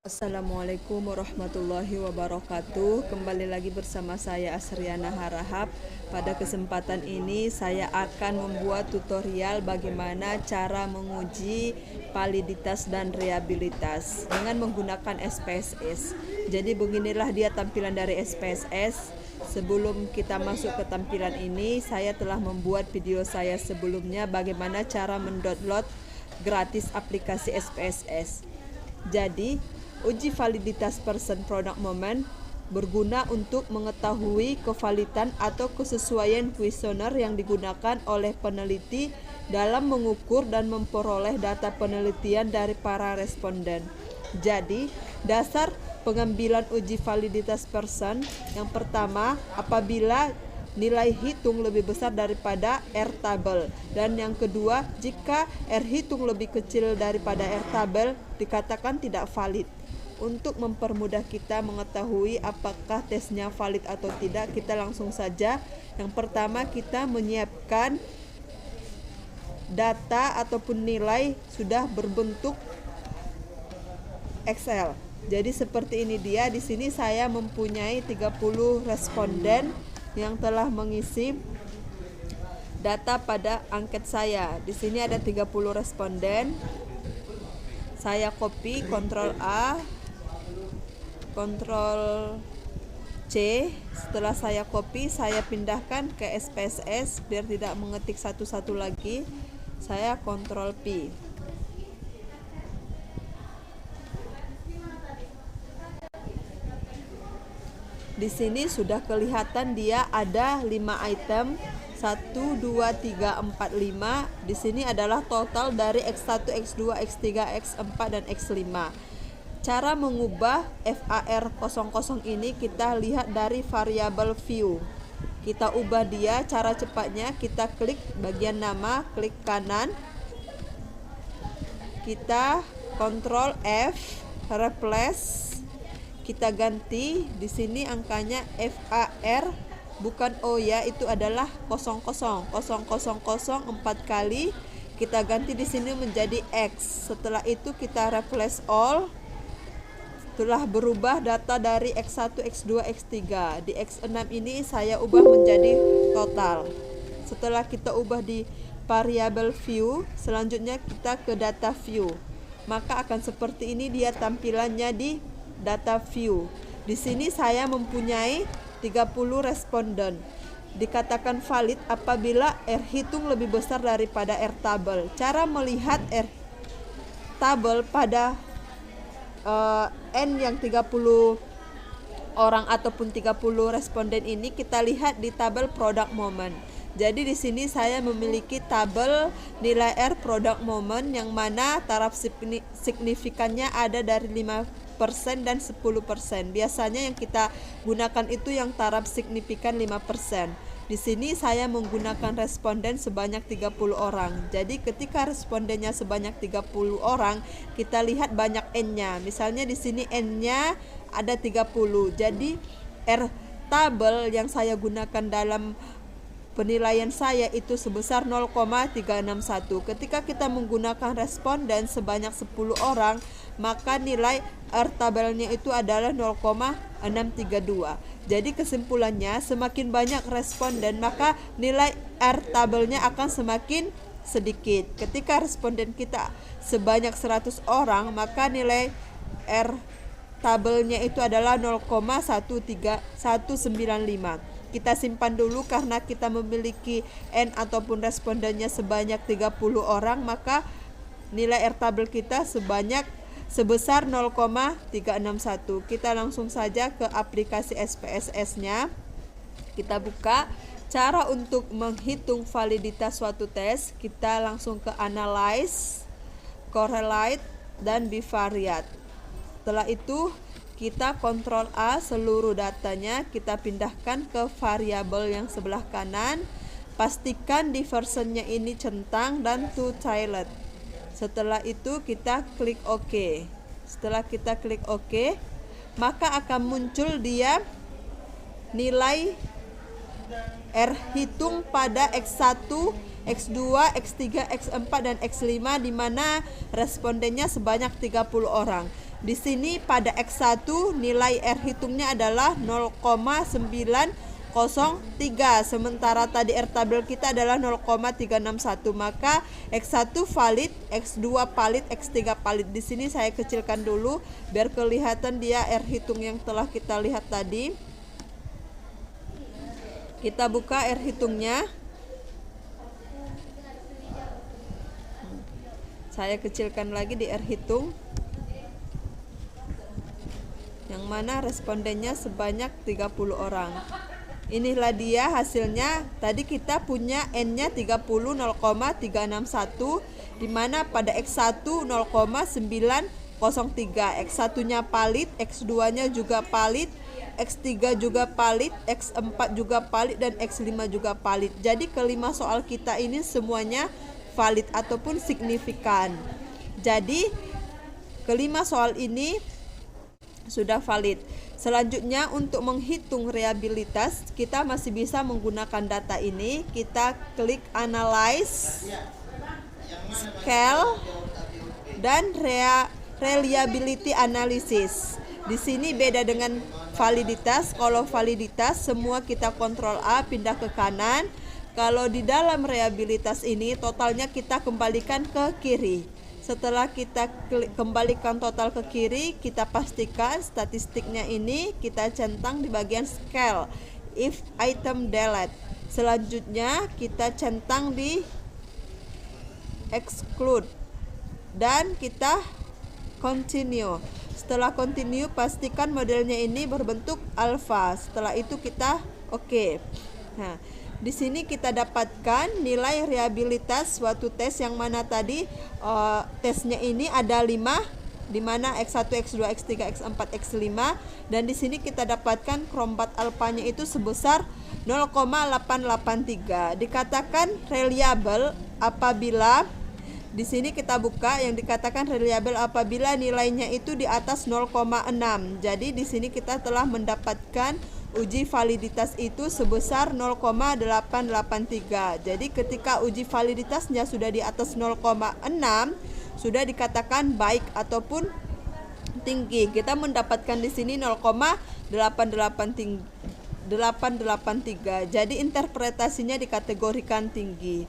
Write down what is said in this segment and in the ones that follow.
Assalamualaikum warahmatullahi wabarakatuh. Kembali lagi bersama saya Asriana Harahap. Pada kesempatan ini saya akan membuat tutorial bagaimana cara menguji validitas dan reliabilitas dengan menggunakan SPSS. Jadi beginilah dia tampilan dari SPSS. Sebelum kita masuk ke tampilan ini, saya telah membuat video saya sebelumnya bagaimana cara mendownload gratis aplikasi SPSS. Jadi uji validitas person product moment berguna untuk mengetahui kevalidan atau kesesuaian kuesioner yang digunakan oleh peneliti dalam mengukur dan memperoleh data penelitian dari para responden. Jadi, dasar pengambilan uji validitas person yang pertama, apabila nilai hitung lebih besar daripada R tabel, dan yang kedua, jika R hitung lebih kecil daripada R tabel dikatakan tidak valid. Untuk mempermudah kita mengetahui apakah tesnya valid atau tidak, kita langsung saja. Yang pertama, kita menyiapkan data ataupun nilai sudah berbentuk Excel. Jadi seperti ini dia. Di sini saya mempunyai 30 responden yang telah mengisi data pada angket saya. Di sini ada 30 responden. Saya copy, Ctrl A, Ctrl C. Setelah saya copy, saya pindahkan ke SPSS biar tidak mengetik satu-satu lagi. Saya Ctrl P. Di sini sudah kelihatan dia ada 5 item, 1, 2, 3, 4, 5. Di sini adalah total dari X1, X2, X3, X4 dan X5. Cara mengubah VAR00 ini kita lihat dari variabel view. Kita ubah dia, cara cepatnya kita klik bagian nama, klik kanan. Kita Ctrl F, replace. Kita ganti di sini angkanya VAR bukan O ya, itu adalah 00. 0000 4 kali. Kita ganti di sini menjadi X. Setelah itu kita replace all. Telah berubah data dari X1, X2, X3. Di X6 ini saya ubah menjadi total. Setelah kita ubah di variabel view, selanjutnya kita ke data view. Maka akan seperti ini dia tampilannya di data view. Di sini saya mempunyai 30 responden. Dikatakan valid apabila R hitung lebih besar daripada R tabel. Cara melihat R tabel pada N yang 30 orang ataupun 30 responden ini kita lihat di tabel product moment. Jadi di sini saya memiliki tabel nilai R product moment yang mana taraf signifikannya ada dari 5% dan 10%. Biasanya yang kita gunakan itu yang taraf signifikan 5%. Di sini saya menggunakan responden sebanyak 30 orang. Jadi ketika respondennya sebanyak 30 orang, kita lihat banyak N-nya. Misalnya di sini N-nya ada 30. Jadi R tabel yang saya gunakan dalam penilaian saya itu sebesar 0,361. Ketika kita menggunakan responden sebanyak 10 orang, maka nilai R tabelnya itu adalah 0,632. Jadi kesimpulannya, semakin banyak responden maka nilai R tabelnya akan semakin sedikit. Ketika responden kita sebanyak 100 orang, maka nilai R tabelnya itu adalah 0,13195. Kita simpan dulu karena kita memiliki N ataupun respondennya sebanyak 30 orang, maka nilai R tabel kita sebesar 0,361. Kita langsung saja ke aplikasi SPSS-nya. Kita buka. Cara untuk menghitung validitas suatu tes, kita langsung ke analyze, correlate, dan bivariate. Setelah itu kita Ctrl A seluruh datanya, kita pindahkan ke variabel yang sebelah kanan. Pastikan diversionnya ini centang dan two tiled. Setelah itu kita klik OK. Setelah kita klik OK, maka akan muncul dia nilai R hitung pada X1, X2, X3, X4 dan X5 di mana respondennya sebanyak 30 orang. Di sini pada X1 nilai R hitungnya adalah 0,903, sementara tadi R tabel kita adalah 0,361. Maka X1 valid, X2 valid, X3 valid. Di sini saya kecilkan dulu biar kelihatan dia R hitung yang telah kita lihat tadi. Kita buka R hitungnya. Saya kecilkan lagi di R hitung, yang mana respondennya sebanyak 30 orang. Inilah dia hasilnya. Tadi kita punya N-nya 30, 0,361, di mana pada X1 0,903. X1-nya valid, X2-nya juga valid, X3 juga valid, X4 juga valid, dan X5 juga valid. Jadi kelima soal kita ini semuanya valid ataupun signifikan. Jadi kelima soal ini sudah valid. Selanjutnya untuk menghitung reliabilitas kita masih bisa menggunakan data ini. Kita klik analyze, scale, dan reliability analysis. Di sini beda dengan validitas. Kalau validitas semua kita kontrol A pindah ke kanan. Kalau di dalam reliabilitas ini totalnya kita kembalikan ke kiri. Setelah kita kembalikan total ke kiri, kita pastikan statistiknya ini kita centang di bagian scale, if item delete. Selanjutnya kita centang di exclude dan kita continue. Setelah continue, pastikan modelnya ini berbentuk alpha. Setelah itu kita oke. Nah, di sini kita dapatkan nilai reliabilitas suatu tes yang mana tadi tesnya ini ada 5, di mana X1, X2, X3, X4, X5, dan di sini kita dapatkan krombat alfanya itu sebesar 0,883. Dikatakan reliable apabila di sini kita buka yang dikatakan reliable apabila nilainya itu di atas 0,6. Jadi di sini kita telah mendapatkan uji validitas itu sebesar 0,883. Jadi ketika uji validitasnya sudah di atas 0,6 sudah dikatakan baik ataupun tinggi. Kita mendapatkan di sini 0,883. Jadi interpretasinya dikategorikan tinggi.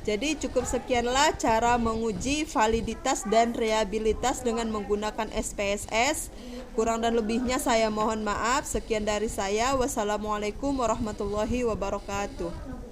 Jadi cukup sekianlah cara menguji validitas dan reliabilitas dengan menggunakan SPSS. Kurang dan lebihnya saya mohon maaf. Sekian dari saya. Wassalamualaikum warahmatullahi wabarakatuh.